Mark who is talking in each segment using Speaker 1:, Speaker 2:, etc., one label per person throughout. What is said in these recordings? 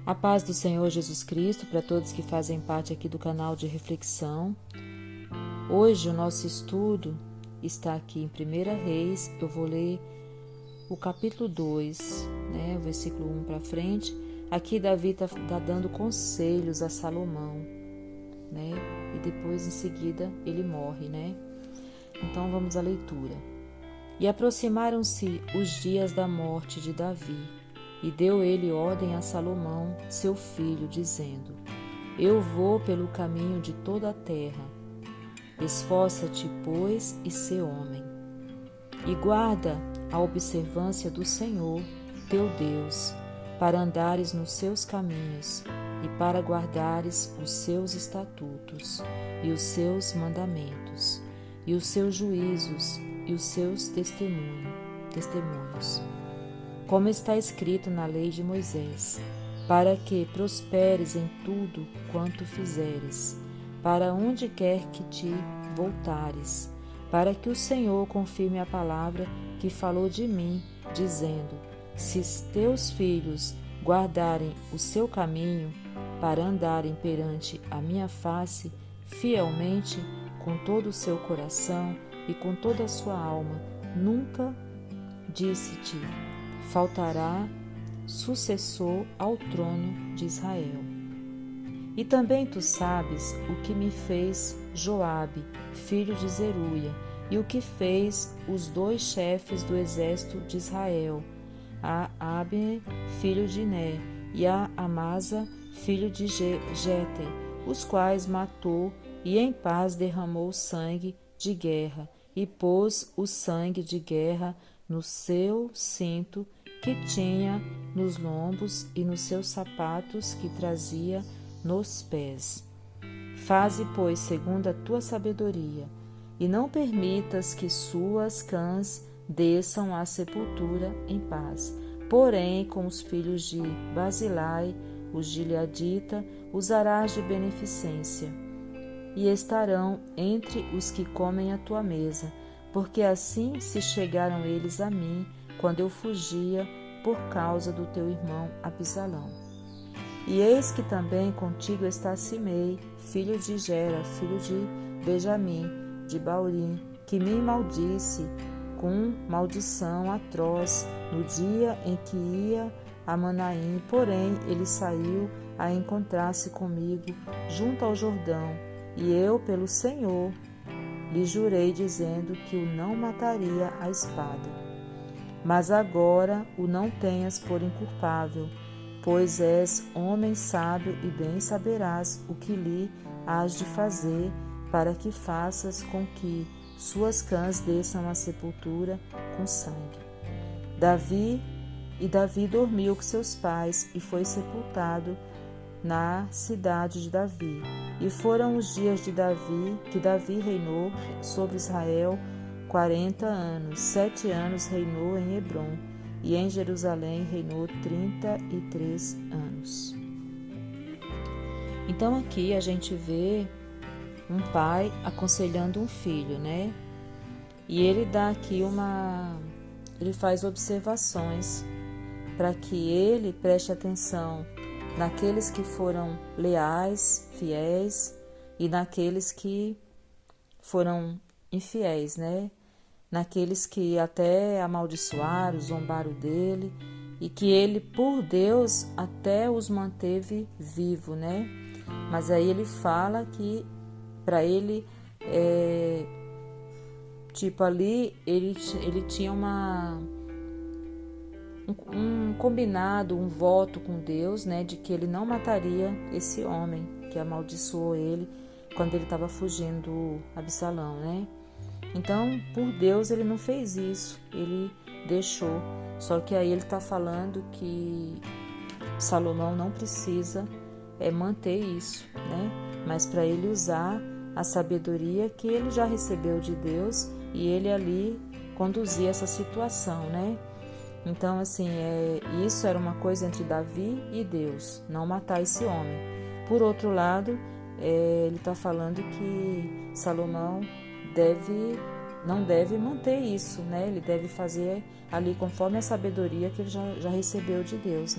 Speaker 1: A paz do Senhor Jesus Cristo para todos que fazem parte aqui do canal de reflexão. Hoje o nosso estudo está aqui em 1 Reis. Eu vou ler o capítulo 2, o versículo 1 para frente. Aqui Davi está dando conselhos a Salomão, e depois em seguida ele morre, Então vamos à leitura. E aproximaram-se os dias da morte de Davi, e deu ele ordem a Salomão, seu filho, dizendo: Eu vou pelo caminho de toda a terra. Esforça-te, pois, e sê homem. E guarda a observância do Senhor, teu Deus, para andares nos seus caminhos, e para guardares os seus estatutos, e os seus mandamentos, e os seus juízos, e os seus testemunhos. Como está escrito na lei de Moisés, para que prosperes em tudo quanto fizeres, para onde quer que te voltares, para que o Senhor confirme a palavra que falou de mim, dizendo: Se teus filhos guardarem o seu caminho, para andarem perante a minha face, fielmente, com todo o seu coração e com toda a sua alma, nunca, disse-te, faltará sucessor ao trono de Israel. E também tu sabes o que me fez Joabe, filho de Zeruia, e o que fez os 2 chefes do exército de Israel, a Abner, filho de Ner, e a Amasa, filho de Jeter, os quais matou e em paz derramou sangue de guerra, e pôs o sangue de guerra no seu cinto que tinha nos lombos e nos seus sapatos que trazia nos pés. Faze, pois, segundo a tua sabedoria, e não permitas que suas cãs desçam à sepultura em paz. Porém, com os filhos de Basilai, os gileadita, usarás de beneficência, e estarão entre os que comem a tua mesa, porque assim se chegaram eles a mim, quando eu fugia por causa do teu irmão Absalão. E eis que também contigo está Simei, filho de Gera, filho de Benjamim, de Baurim, que me maldisse com maldição atroz no dia em que ia a Manaim, porém ele saiu a encontrar-se comigo junto ao Jordão, e eu, pelo Senhor, lhe jurei, dizendo que o não mataria à espada. Mas agora o não tenhas por inculpável, pois és homem sábio e bem saberás o que lhe hás de fazer, para que faças com que suas cãs desçam à sepultura com sangue. Davi dormiu com seus pais e foi sepultado na cidade de Davi. E foram os dias de Davi, que Davi reinou sobre Israel 40 anos. 7 anos reinou em Hebrom, e em Jerusalém reinou 33 anos. Então aqui a gente vê um pai aconselhando um filho, E ele dá aqui ele faz observações para que ele preste atenção naqueles que foram leais, fiéis, e naqueles que foram infiéis, Naqueles que até amaldiçoaram, zombaram dele, e que ele, por Deus, até os manteve vivo, Mas aí ele fala que para ele, ali ele tinha um combinado, um voto com Deus, de que ele não mataria esse homem que amaldiçoou ele quando ele estava fugindo do Absalão, Então, por Deus, ele não fez isso, ele deixou. Só que aí ele está falando que Salomão não precisa manter isso, Mas para ele usar a sabedoria que ele já recebeu de Deus e ele ali conduzir essa situação, Então, assim, isso era uma coisa entre Davi e Deus, não matar esse homem. Por outro lado, ele está falando que Salomão não deve manter isso, Ele deve fazer ali conforme a sabedoria que ele já recebeu de Deus,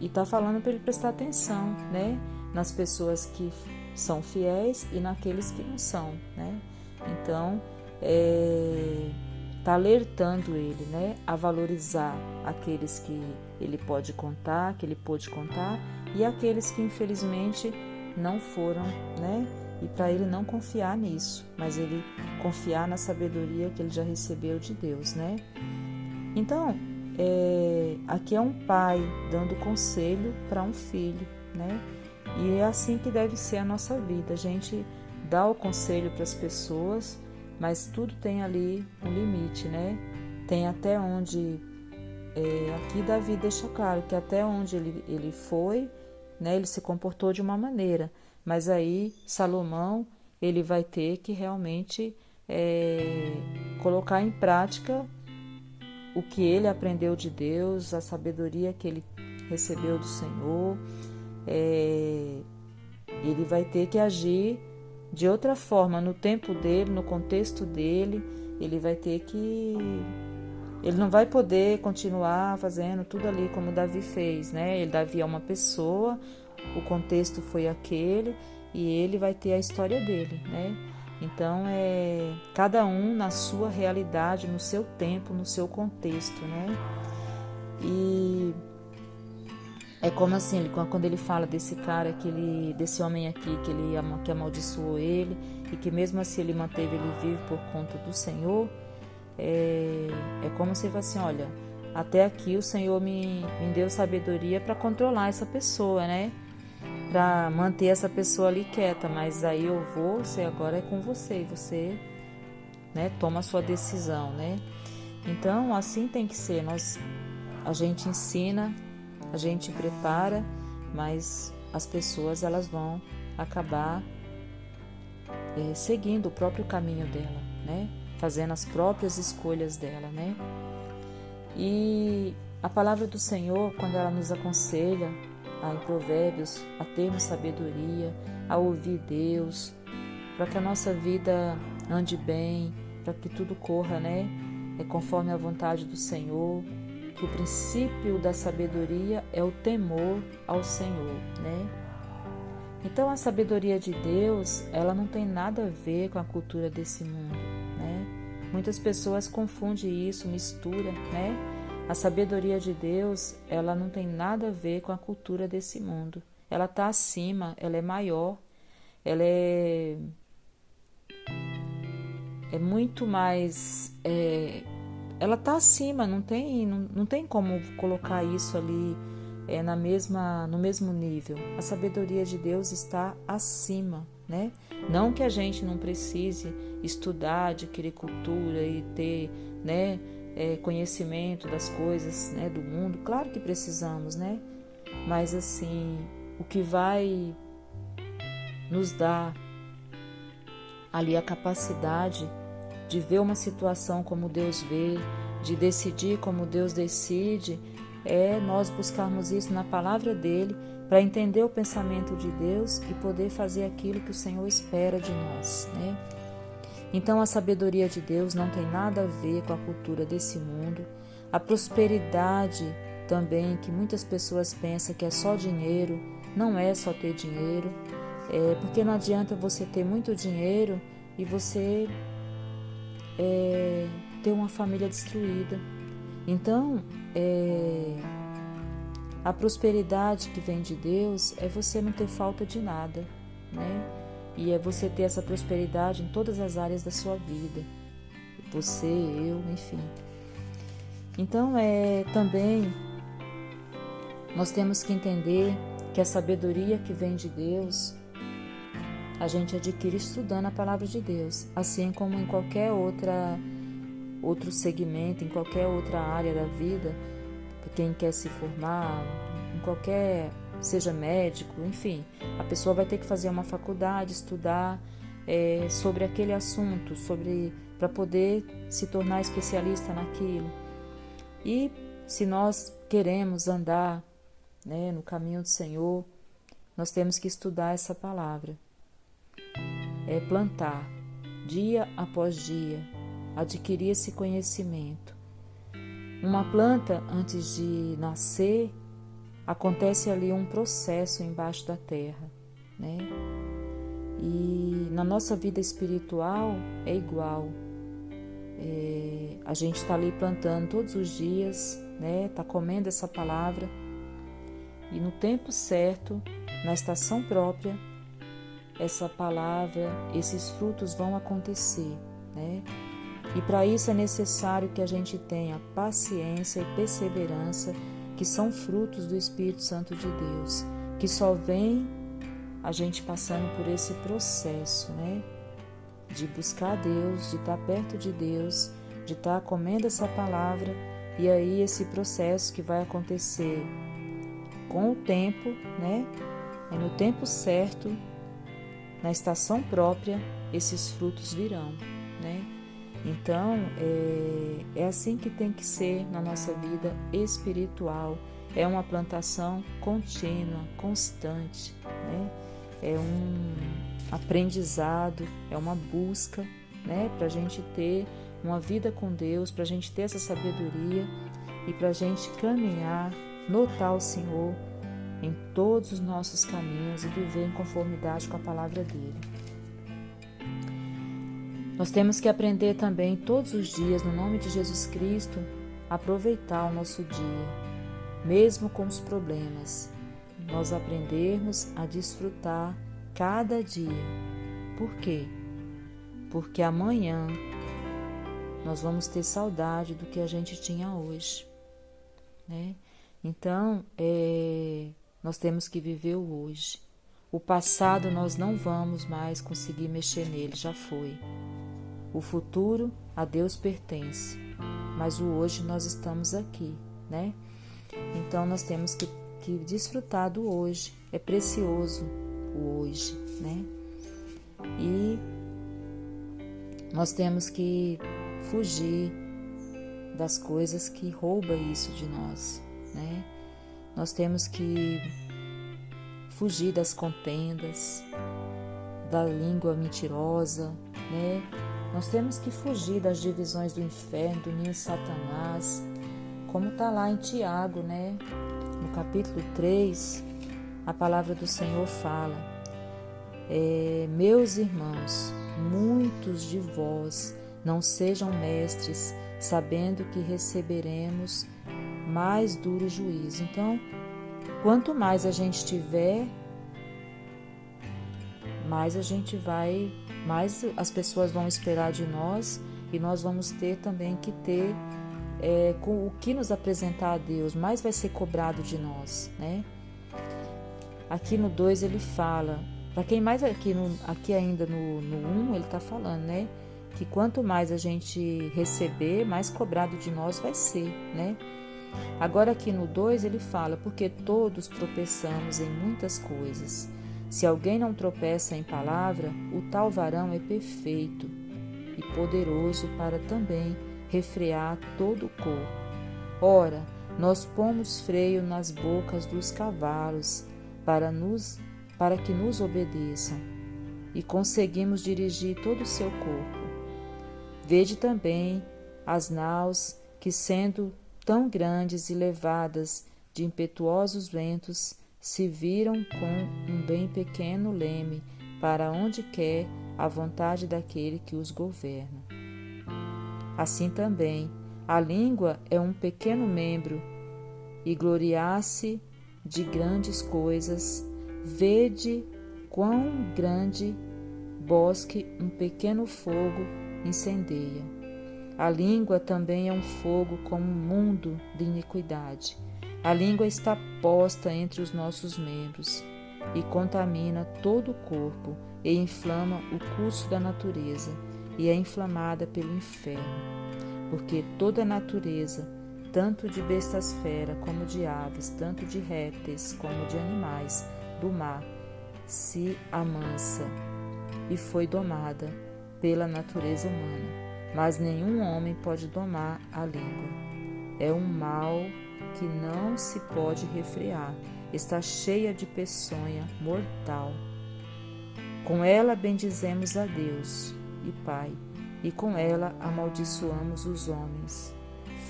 Speaker 1: E está falando para ele prestar atenção, né? Nas pessoas que são fiéis e naqueles que não são, né? Então, está alertando ele, né? A valorizar aqueles que ele pode contar, que ele pôde contar, e aqueles que infelizmente não foram, né? E para ele não confiar nisso, mas ele confiar na sabedoria que ele já recebeu de Deus, né? Então, aqui é um pai dando conselho para um filho, né? E é assim que deve ser a nossa vida. A gente dá o conselho para as pessoas, mas tudo tem ali um limite, né? Tem até onde... aqui Davi deixa claro que até onde ele foi, né? Ele se comportou de uma maneira. Mas aí Salomão, ele vai ter que realmente colocar em prática o que ele aprendeu de Deus, a sabedoria que ele recebeu do Senhor. Ele vai ter que agir de outra forma, no tempo dele, no contexto dele. Ele vai ter que... Ele não vai poder continuar fazendo tudo ali como Davi fez, né? Davi é uma pessoa, o contexto foi aquele e ele vai ter a história dele, né? Então, cada um na sua realidade, no seu tempo, no seu contexto, né? E é como assim, quando ele fala desse cara, desse homem aqui, que amaldiçoou ele e que mesmo assim ele manteve ele vivo por conta do Senhor, é como se fosse assim, olha, até aqui o Senhor me deu sabedoria para controlar essa pessoa, né? Para manter essa pessoa ali quieta, mas aí eu vou, agora é com você, e você, né, toma a sua decisão, né? Então, assim tem que ser. A gente ensina, a gente prepara, mas as pessoas elas vão acabar seguindo o próprio caminho dela, né? Fazendo as próprias escolhas dela, né? E a palavra do Senhor, quando ela nos aconselha, em Provérbios, a termos sabedoria, a ouvir Deus, para que a nossa vida ande bem, para que tudo corra, né? Conforme a vontade do Senhor, que o princípio da sabedoria é o temor ao Senhor, né? Então a sabedoria de Deus, ela não tem nada a ver com a cultura desse mundo, né? Muitas pessoas confundem isso, misturam, né? A sabedoria de Deus, ela não tem nada a ver com a cultura desse mundo. Ela está acima, ela é maior, ela é muito mais... ela está acima, não tem como colocar isso ali no mesmo nível. A sabedoria de Deus está acima, né? Não que a gente não precise estudar, adquirir cultura e ter, né, conhecimento das coisas, né, do mundo. Claro que precisamos, né? Mas assim, o que vai nos dar ali a capacidade de ver uma situação como Deus vê, de decidir como Deus decide, é nós buscarmos isso na palavra dele, para entender o pensamento de Deus e poder fazer aquilo que o Senhor espera de nós, né? Então a sabedoria de Deus não tem nada a ver com a cultura desse mundo. A prosperidade também, que muitas pessoas pensam que é só dinheiro, não é só ter dinheiro, porque não adianta você ter muito dinheiro e você ter uma família destruída. Então, a prosperidade que vem de Deus é você não ter falta de nada, né? E é você ter essa prosperidade em todas as áreas da sua vida. Você, eu, enfim. Então, também nós temos que entender que a sabedoria que vem de Deus, a gente adquire estudando a palavra de Deus, assim como em qualquer outro segmento, em qualquer outra área da vida. Quem quer se formar, em qualquer, seja médico, enfim, a pessoa vai ter que fazer uma faculdade, estudar sobre aquele assunto, para poder se tornar especialista naquilo. E se nós queremos andar, né, no caminho do Senhor, nós temos que estudar essa palavra. Plantar, dia após dia, adquirir esse conhecimento. Uma planta, antes de nascer, acontece ali um processo embaixo da terra, né? E na nossa vida espiritual é igual. A gente está ali plantando todos os dias, né? Está comendo essa palavra e no tempo certo, na estação própria, essa palavra, esses frutos vão acontecer, né? E para isso é necessário que a gente tenha paciência e perseverança, que são frutos do Espírito Santo de Deus, que só vem a gente passando por esse processo, né? De buscar Deus, de estar perto de Deus, de estar comendo essa palavra, e aí esse processo que vai acontecer com o tempo, né? E no tempo certo, na estação própria, esses frutos virão, né? Então, é assim que tem que ser na nossa vida espiritual. É uma plantação contínua, constante, né? É um aprendizado, é uma busca, né? Para a gente ter uma vida com Deus, para a gente ter essa sabedoria e para a gente caminhar, notar o Senhor em todos os nossos caminhos e viver em conformidade com a palavra dele. Nós temos que aprender também todos os dias, no nome de Jesus Cristo, aproveitar o nosso dia, mesmo com os problemas. Nós aprendermos a desfrutar cada dia. Por quê? Porque amanhã nós vamos ter saudade do que a gente tinha hoje, né? Então, nós temos que viver o hoje. O passado nós não vamos mais conseguir mexer nele, já foi. O futuro a Deus pertence, mas o hoje nós estamos aqui, né? Então nós temos que desfrutar do hoje, é precioso o hoje, né? E nós temos que fugir das coisas que roubam isso de nós, né? Nós temos que fugir das contendas, da língua mentirosa, né? Nós temos que fugir das divisões do inferno, do ninho de Satanás, como está lá em Tiago, né? No capítulo 3, a palavra do Senhor fala: meus irmãos, muitos de vós não sejam mestres, sabendo que receberemos mais duro juízo. Então, quanto mais a gente tiver, mais as pessoas vão esperar de nós, e nós vamos ter também que ter com o que nos apresentar a Deus, mais vai ser cobrado de nós, né? Aqui no 2 ele fala, para quem mais aqui ainda no 1 ele está falando, né? Que quanto mais a gente receber, mais cobrado de nós vai ser, né? Agora aqui no 2 ele fala: porque todos tropeçamos em muitas coisas. Se alguém não tropeça em palavra, o tal varão é perfeito e poderoso para também refrear todo o corpo. Ora, nós pomos freio nas bocas dos cavalos para que nos obedeçam, e conseguimos dirigir todo o seu corpo. Vede também as naus que, sendo tão grandes e levadas de impetuosos ventos, se viram com um bem pequeno leme para onde quer a vontade daquele que os governa. Assim também, a língua é um pequeno membro, e gloriar-se de grandes coisas. Vede quão grande bosque um pequeno fogo incendeia. A língua também é um fogo como um mundo de iniquidade. A língua está posta entre os nossos membros e contamina todo o corpo e inflama o curso da natureza e é inflamada pelo inferno, porque toda a natureza, tanto de bestas feras como de aves, tanto de répteis como de animais do mar, se amansa e foi domada pela natureza humana. Mas nenhum homem pode domar a língua. É um mal que não se pode refrear, está cheia de peçonha mortal. Com ela bendizemos a Deus e Pai, e com ela amaldiçoamos os homens,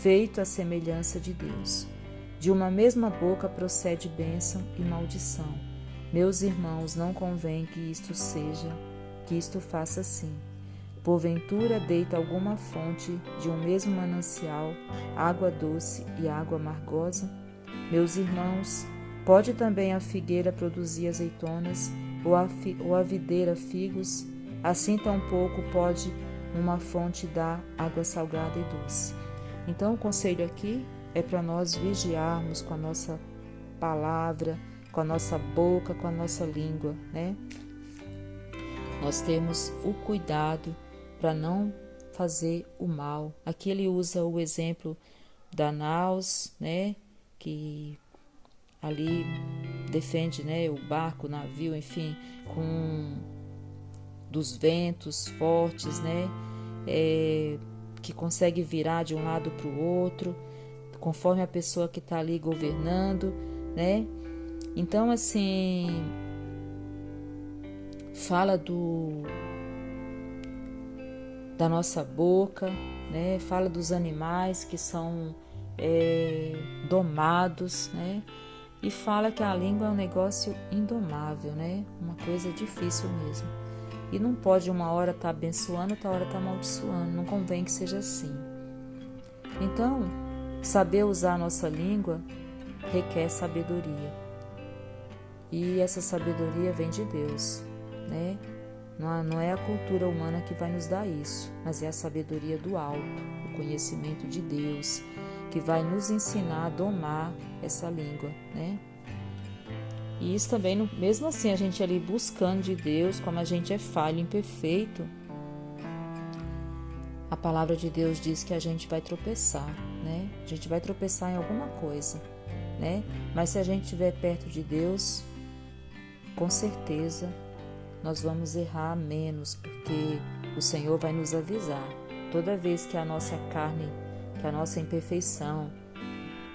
Speaker 1: feito à semelhança de Deus. De uma mesma boca procede bênção e maldição. Meus irmãos, não convém que isto faça assim. Porventura deita alguma fonte de um mesmo manancial, água doce e água amargosa? Meus irmãos, pode também a figueira produzir azeitonas, ou a videira figos? Assim tampouco pode uma fonte dar água salgada e doce. Então o conselho aqui é para nós vigiarmos com a nossa palavra, com a nossa boca, com a nossa língua, né? Nós temos o cuidado para não fazer o mal. Aqui ele usa o exemplo da naus, né? Que ali defende, né? O barco, o navio, enfim, dos ventos fortes, né? Que consegue virar de um lado para o outro, conforme a pessoa que está ali governando, né? Então, assim, fala da nossa boca, né? Fala dos animais que são domados, né? E fala que a língua é um negócio indomável, né? Uma coisa difícil mesmo. E não pode uma hora estar abençoando, outra hora estar amaldiçoando. Não convém que seja assim. Então, saber usar a nossa língua requer sabedoria. E essa sabedoria vem de Deus, né? Não é a cultura humana que vai nos dar isso, mas é a sabedoria do alto, o conhecimento de Deus, que vai nos ensinar a domar essa língua, né? E isso também, mesmo assim, a gente ali buscando de Deus, como a gente é falho, imperfeito, a palavra de Deus diz que a gente vai tropeçar, né? A gente vai tropeçar em alguma coisa, né? Mas se a gente estiver perto de Deus, com certeza nós vamos errar menos, porque o Senhor vai nos avisar. Toda vez que a nossa carne, que a nossa imperfeição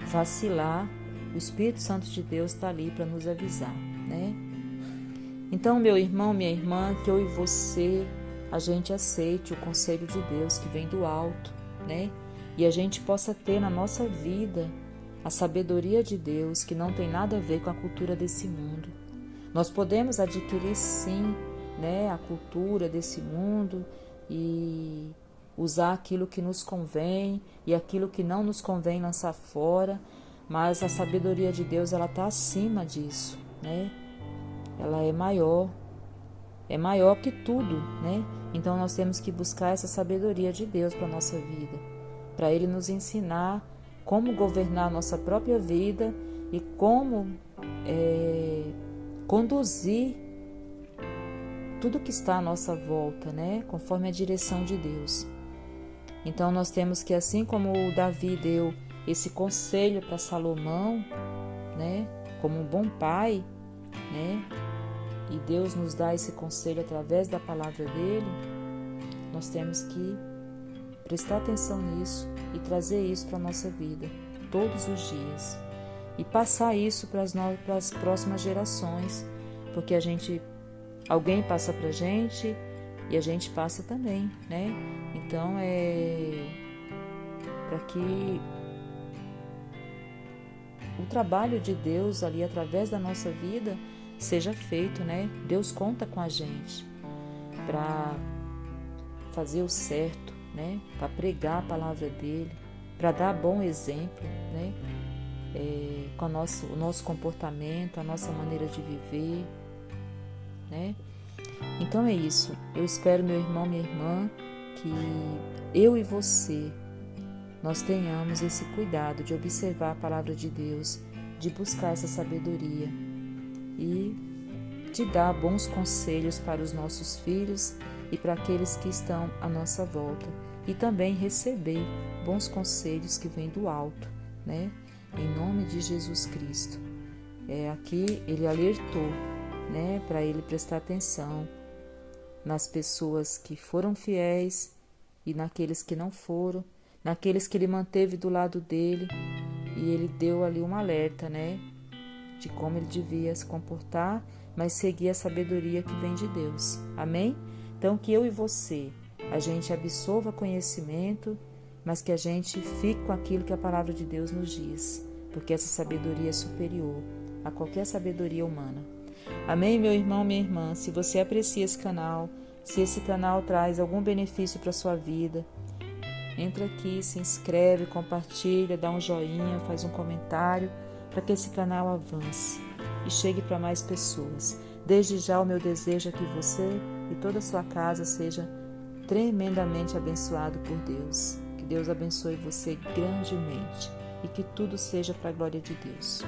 Speaker 1: vacilar, o Espírito Santo de Deus está ali para nos avisar, né? Então, meu irmão, minha irmã, que eu e você, a gente aceite o conselho de Deus que vem do alto, né? E a gente possa ter na nossa vida a sabedoria de Deus, que não tem nada a ver com a cultura desse mundo. Nós podemos adquirir, sim, né, a cultura desse mundo e usar aquilo que nos convém e aquilo que não nos convém lançar fora, mas a sabedoria de Deus, ela está acima disso, né? Ela é maior que tudo, né? Então nós temos que buscar essa sabedoria de Deus para a nossa vida, para Ele nos ensinar como governar a nossa própria vida e como conduzir tudo que está à nossa volta, né? Conforme a direção de Deus. Então nós temos que, assim como o Davi deu esse conselho para Salomão, né? Como um bom pai, né? E Deus nos dá esse conselho através da palavra dele, nós temos que prestar atenção nisso e trazer isso para a nossa vida todos os dias e passar isso para as próximas gerações, porque alguém passa para a gente e a gente passa também, né? Então para que o trabalho de Deus ali através da nossa vida seja feito, né? Deus conta com a gente para fazer o certo, né? Para pregar a palavra dele, para dar bom exemplo, né? Com o nosso comportamento, a nossa maneira de viver, né? Então é isso. Eu espero, meu irmão, minha irmã, que eu e você nós tenhamos esse cuidado de observar a palavra de Deus, de buscar essa sabedoria e de dar bons conselhos para os nossos filhos e para aqueles que estão à nossa volta, e também receber bons conselhos que vêm do alto, né? Em nome de Jesus Cristo. Aqui ele alertou, né, para ele prestar atenção nas pessoas que foram fiéis e naqueles que não foram, naqueles que ele manteve do lado dele, e ele deu ali um alerta, né, de como ele devia se comportar, mas seguir a sabedoria que vem de Deus. Amém? Então que eu e você, a gente absorva conhecimento, mas que a gente fique com aquilo que a palavra de Deus nos diz. porque essa sabedoria é superior a qualquer sabedoria humana. Amém, meu irmão, minha irmã? Se você aprecia esse canal, se esse canal traz algum benefício para a sua vida, entra aqui, se inscreve, compartilha, dá um joinha, faz um comentário para que esse canal avance e chegue para mais pessoas. Desde já o meu desejo é que você e toda a sua casa seja tremendamente abençoado por Deus. Que Deus abençoe você grandemente e que tudo seja para a glória de Deus.